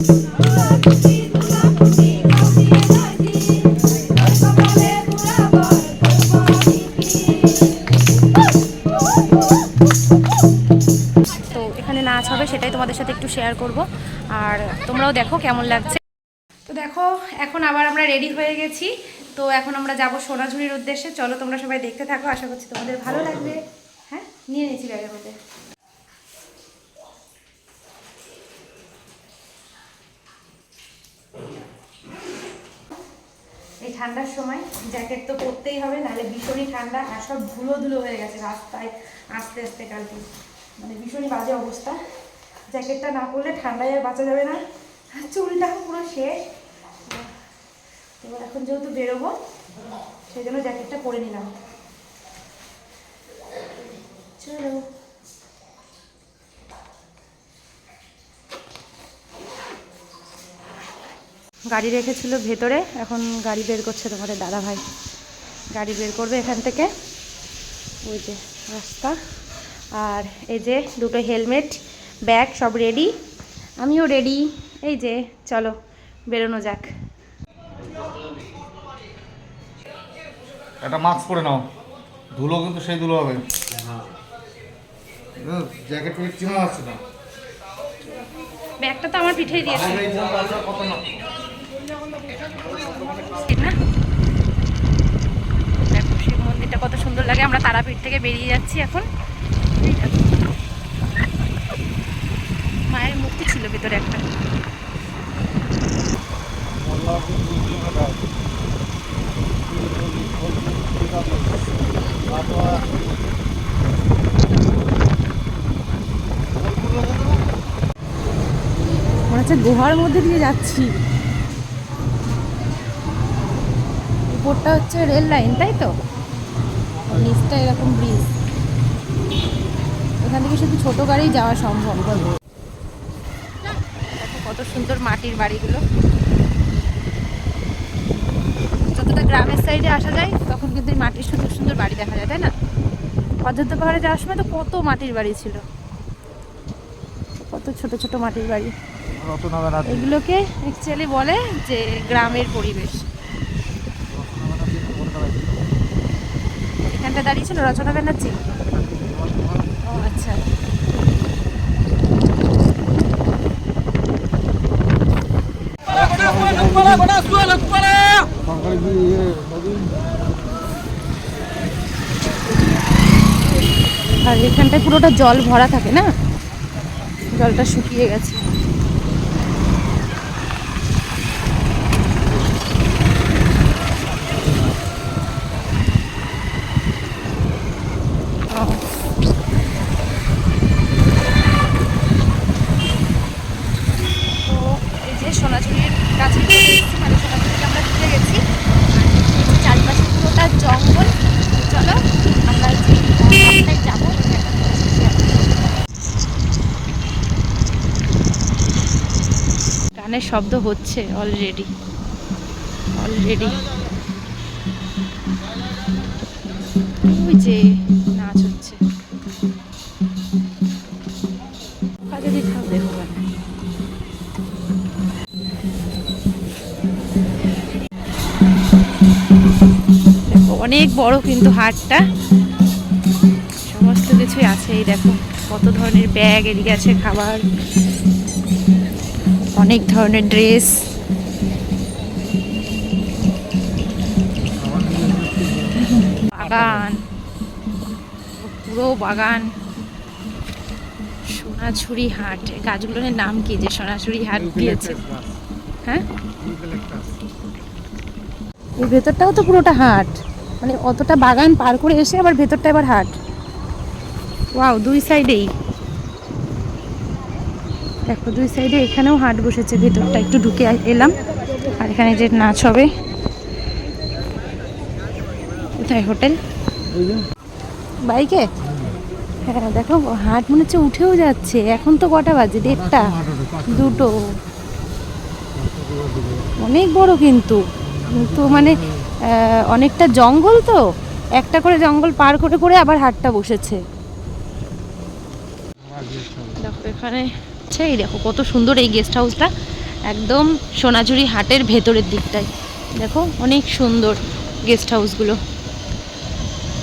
তো এখানে নাচ হবে, সেটাই তোমাদের সাথে একটু শেয়ার করব, আর তোমরাও দেখো কেমন লাগছে। তো দেখো এখন আবার আমরা রেডি হয়ে গেছি, তো এখন আমরা যাব সোনাঝুরির উদ্দেশ্যে। চলো তোমরা সবাই দেখতে থাকো, আশা করছি তোমাদের ভালো লাগবে। হ্যাঁ, নিয়ে নিয়েছি ব্যাগের মধ্যে। এই ঠান্ডার সময় জ্যাকেট তো পরতেই হবে, নাহলে ভীষণই ঠান্ডা, আর সব ধুলো ধুলো হয়ে গেছে রাস্তায় আস্তে আস্তে কালকে, মানে ভীষণই বাজে অবস্থা। জ্যাকেটটা না পরলে ঠান্ডায় আর বাঁচা যাবে না, চুলটা পুরো শেষ। এবার এখন যেহেতু বেরোবো সেই জন্য জ্যাকেটটা পরে নিলাম। চলো। গাড়ি রেখেছিল ভেতরে, এখন গাড়ি বের করছে তোমাদের দাদা ভাই, গাড়ি বের করবে এখান থেকে। ওই যে রাস্তা, আর এই যে দুটো হেলমেট, ব্যাগ সব রেডি, আমিও রেডি। এই যে চলো বেরোনো যাক। একটা মাস্ক পরে নাও, ধুলো কিন্তু সেই ধুলো হবে। জ্যাকেট পরে চিনা আছে না, ব্যাগটা তো আমার পিঠেই দিয়েছে। দেখো শিব মন্দিরটা কত সুন্দর লাগে। আমরা তারাপীঠ থেকে বেরিয়ে যাচ্ছি এখন। মায়ের মূর্তি ছিল ভিতরে একটা। মনে হচ্ছে গুহার মধ্যে দিয়ে যাচ্ছি। উপরটা হচ্ছে রেল লাইন, তাই তো, নিচটা এরকম ব্রিজ। এখান থেকে শুধু ছোট গাড়ি যাওয়া সম্ভব। দেখো কত সুন্দর মাটির বাড়িগুলো। যতটা গ্রামের সাইডে আসা যায় তখন কিন্তু এই মাটির সুন্দর সুন্দর বাড়ি দেখা যায়, তাই না? অযোধ্যা পাহাড়ে যাওয়ার সময় তো কত মাটির বাড়ি ছিল, কত ছোট ছোট মাটির বাড়ি। এগুলোকে অ্যাকচুয়ালি বলে যে গ্রামের পরিবেশ। এখানটা দাঁড়িয়েছিল রচনা ব্যানার্জি। ও আচ্ছা। আর এখানটায় পুরোটা জল ভরা থাকে না, জলটা শুকিয়ে গেছে। সোনাঝুরির কাছে মানে সোনাঝুরিতে আমরা ঢুকে গেছি, চারিপাশে পুরোটা জঙ্গল। চলো আমরা রাস্তায় যাবো। গানের শব্দ হচ্ছে অলরেডি। ওই যে নাচ হচ্ছে, যদি থাক দেখো। অনেক বড় কিন্তু হাটটা, সমস্ত কিছুই আছে। এই দেখো কত ধরনের ব্যাগ, এদিকে আছে খাবার, অনেক ধরনের ড্রেস। বাগান, পুরো বাগান। সোনাঝুরি হাট, গাছগুলোর নাম কি যে সোনাঝুরি হাট দিয়েছে? হ্যাঁ, এই ভেতরটাও তো পুরোটা হাট, মানে অতটা বাগান পার করে এসে আবার ভেতরটা আবার হাট। ওয়াও, দুই সাইডেই দেখো, দুই সাইডে এখানেও হাট বসেছে। ভেতরটা একটু ঢুকে এলাম, আর এখানে যে নাচ হবে। কোথায় হোটেল? বাইকে। হ্যাঁ দেখো হাট মনে হচ্ছে উঠেও যাচ্ছে। এখন তো কটা বাজে? 1:30, 2টো। অনেক বড় কিন্তু, মানে অনেকটা জঙ্গল তো, একটা করে জঙ্গল পার করে করে আবার হাটটা বসেছে। দেখো এখানে, এই দেখো কত সুন্দর এই গেস্ট হাউসটা। একদম সোনাঝুরি হাটের ভেতরের দিকটায়। দেখো অনেক সুন্দর গেস্ট হাউসগুলো।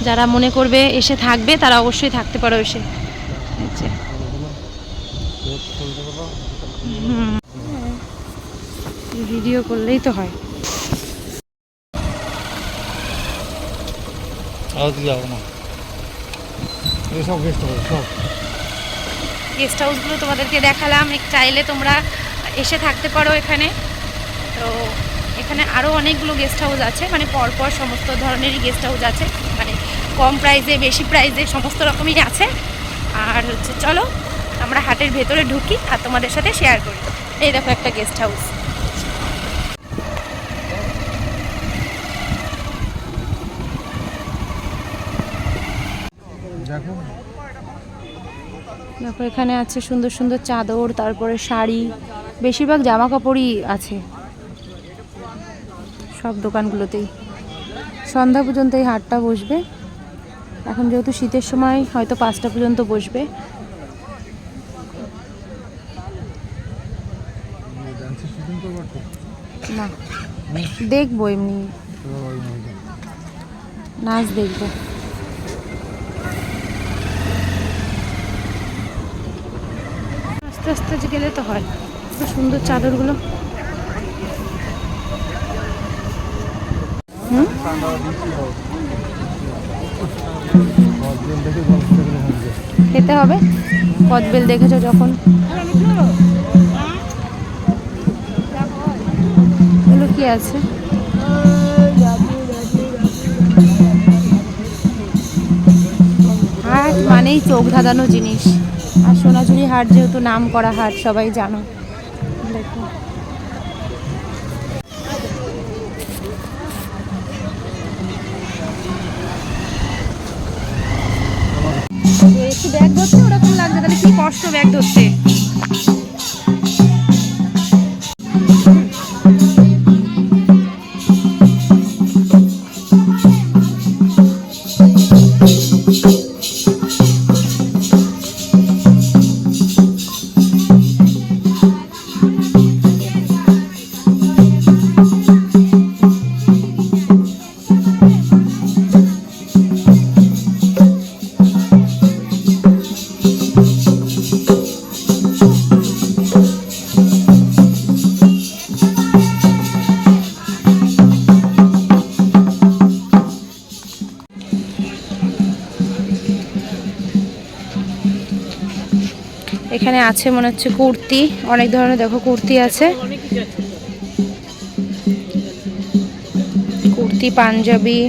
যারা মনে করবে এসে থাকবে তারা অবশ্যই থাকতে পারো এসে। ভিডিও করলেই তো হয়। গেস্ট হাউসগুলো তোমাদেরকে দেখালাম, চাইলে তোমরা এসে থাকতে পারো এখানে। তো এখানে আরও অনেকগুলো গেস্ট হাউস আছে, মানে পরপর সমস্ত ধরনেরই গেস্ট হাউস আছে, মানে কম প্রাইসে বেশি প্রাইসে সমস্ত রকমই আছে। আর হচ্ছে চলো আমরা হাটের ভেতরে ঢুকি আর তোমাদের সাথে শেয়ার করি। এই দেখো একটা গেস্ট হাউস। দেখো এখানে আছে সুন্দর সুন্দর চাদর, তারপরে শাড়ি, বেশিরভাগ জামা কাপড়ই আছে সব দোকানগুলোতেই। সন্ধ্যা পর্যন্ত এই হাটটা বসবে। এখন যেহেতু শীতের সময় হয়তো 5টা পর্যন্ত বসবে। না দেখবো, এমনি নাচ দেখবো। আস্তে আস্তে গেলে তো হয়। খুব সুন্দর চাদরগুলো। খেতে হবে, কদবেল দেখেছো যখন। এগুলো কি আছে? হাট মানেই চোখ ধাঁধানো জিনিস। আর সোনাঝুরি হাট যেহেতু নাম করা হাট, সবাই জানো। দেখো একটু ব্যাগ ধরছে ওরকম লাগছে, তাহলে কি কষ্ট ব্যাগ ধরতে। এখানে আছে মনে হচ্ছে কুর্তি, অনেক ধরনের দেখো কুর্তি আছে, কুর্তি পাঞ্জাবি।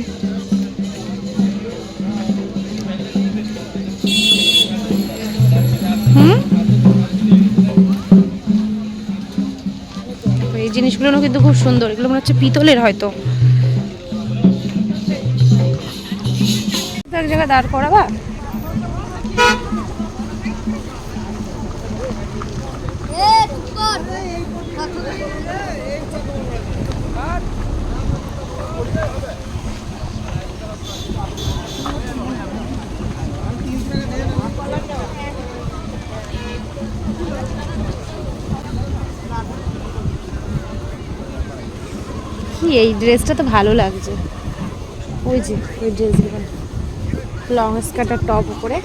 এই জিনিসগুলো কিন্তু খুব সুন্দর। এগুলো মনে হচ্ছে পিতলের হয়তো। এক জায়গায় দাঁড় করাবা। কি এই ড্রেসটা তো ভালো লাগছে। ওই যে ওই ড্রেসগুলো লং স্কার্টের টপ উপরে।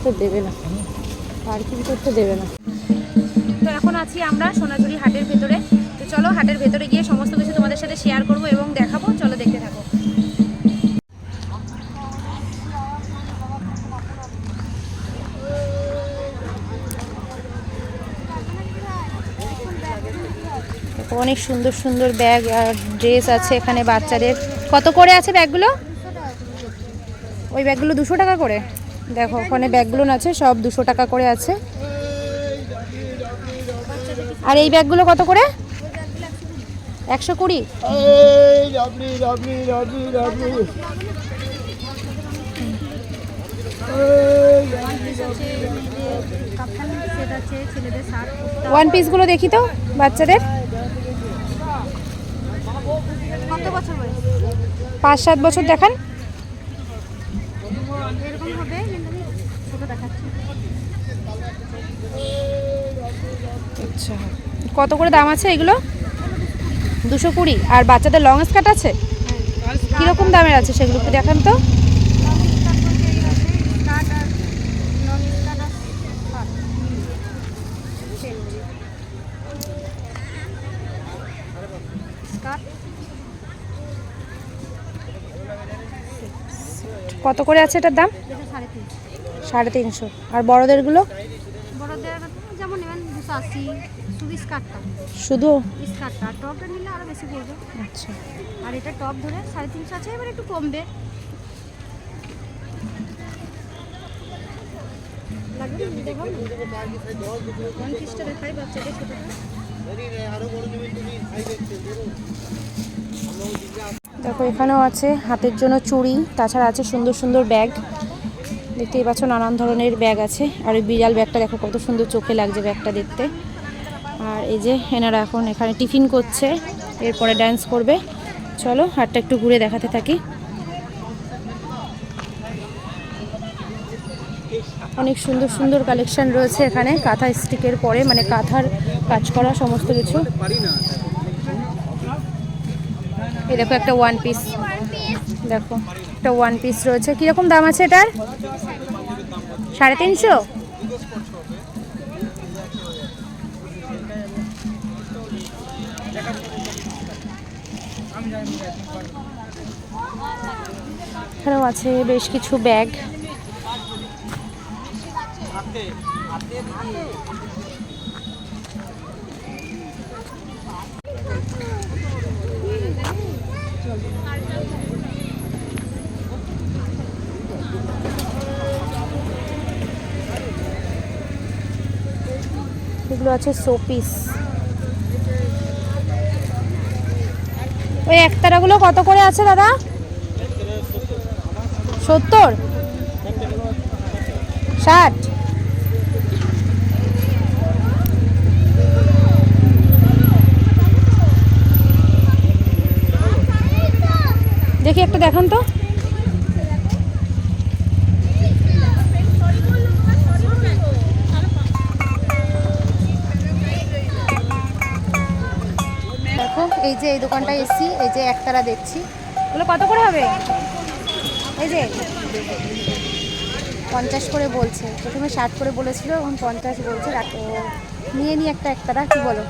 করতে দেবে না, পার্কিং করতে দেবে না। তো এখন আছি আমরা সোনাঝুরি হাটের ভেতরে। তো চলো হাটের ভেতরে গিয়ে সমস্ত কিছু তোমাদের সাথে শেয়ার করব এবং দেখাবো। চলো দেখতে থাকো। অনেক সুন্দর সুন্দর ব্যাগ আর ড্রেস আছে এখানে বাচ্চাদের। কত করে আছে ব্যাগগুলো? ওই ব্যাগগুলো 200 টাকা করে। দেখো ওখানে ব্যাগগুলো আছে সব 200 টাকা করে আছে। আর এই ব্যাগগুলো কত করে? 120। ছেলেদের শার্ট ওয়ান পিসগুলো দেখি তো বাচ্চাদের। কত বছর বয়স? 5-7 বছর দেখান। এরকম হবে কিন্তু আমি ছোট দেখাচ্ছি। আচ্ছা, কত করে দাম আছে এগুলো? 220। আর বাচ্চাদের লং স্কার্ট আছে? কীরকম দামের আছে সেগুলো একটু দেখান তো। স্কার্ট আর নন স্কার্ট আর স্কার্ট কত করে আছে এটার দাম? যেটা 350। 350। আর বড়দেরগুলো? বড়দের যেমন নেবেন 280, শুধু স্কার্টটা। শুধু স্কার্টটা আর টপটা নিলে আরও বেশি পড়বে। আচ্ছা, আর এটা টপ ধরে 350 আছে, এবার একটু কমবে। লাগবে দেখো ওয়ান পিসটা দেখাই বাচ্চাদের ছোটটা। দেখো এখানেও আছে হাতের জন্য চুড়ি, তাছাড়া আছে সুন্দর সুন্দর ব্যাগ। দেখতেই পাচ্ছ নানান ধরনের ব্যাগ আছে। আর ওই বিড়াল ব্যাগটা দেখো কত সুন্দর চোখে লাগছে ব্যাগটা দেখতে। আর এই যে এনারা এখন এখানে টিফিন করছে, এরপরে ড্যান্স করবে। চলো হাটটা একটু ঘুরে দেখাতে থাকি। অনেক সুন্দর সুন্দর কালেকশন রয়েছে এখানে, কাঁথা স্টিকের পরে মানে কাঁথার কাজ করা সমস্ত কিছু। এই দেখো একটা ওয়ান পিস, দেখো একটা ওয়ান পিস রয়েছে। কীরকম দাম আছে এটার? 350। এখানেও আছে বেশ কিছু ব্যাগ। এগুলো আছে শোপিস। ওই একতারাগুলো কত করে আছে দাদা? 70, 60। দেখি একটা দেখান তো। দেখো এই যে এই দোকানটায় এসছি, এই যে একতারা দেখছি। এগুলো কত করে হবে? এই যে 50 করে বলছে, প্রথমে 60 করে বলেছিল, এখন 50 বলছে। তো নিয়ে নিই একটা একতারা, কি বলো?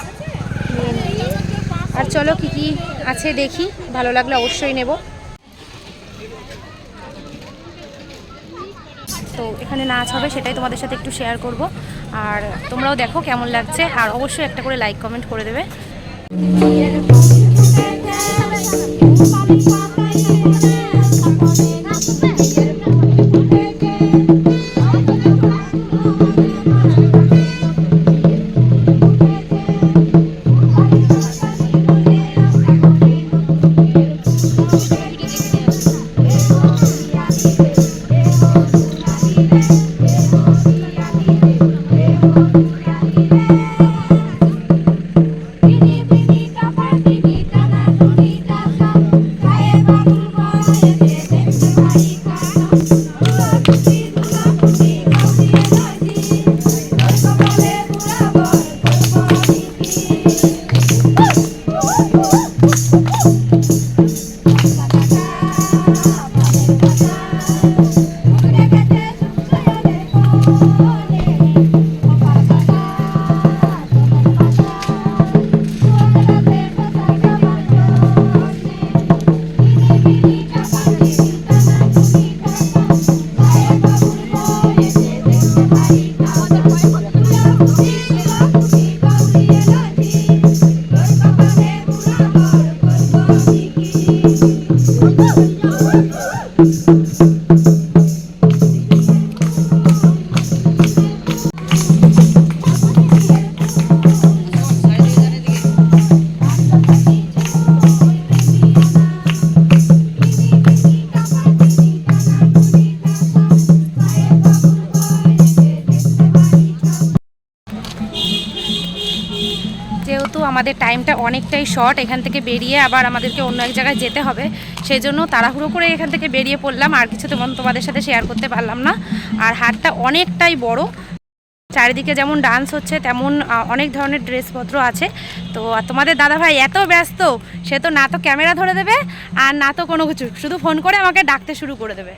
নিয়ে নিই। আর চলো কি কি আছে দেখি, ভালো লাগলে অবশ্যই নেব। তো এখানে নাচ হবে, সেটাই তোমাদের সাথে একটু শেয়ার করব। আর তোমরাও দেখো কেমন লাগছে, আর অবশ্যই একটা করে লাইক কমেন্ট করে দেবে। আমাদের টাইমটা অনেকটাই শর্ট, এখান থেকে বেরিয়ে আবার আমাদেরকে অন্য এক জায়গায় যেতে হবে, সেই জন্য তাড়াহুড়ো করে এখান থেকে বেরিয়ে পড়লাম। আর কিছু তেমন তোমাদের সাথে শেয়ার করতে পারলাম না। আর হাটটা অনেকটাই বড়, চারিদিকে যেমন ডান্স হচ্ছে তেমন অনেক ধরনের ড্রেসপত্র আছে। তো তোমাদের দাদাভাই এত ব্যস্ত, সে তো না তো ক্যামেরা ধরে দেবে আর না তো কোনো কিছু, শুধু ফোন করে আমাকে ডাকতে শুরু করে দেবে।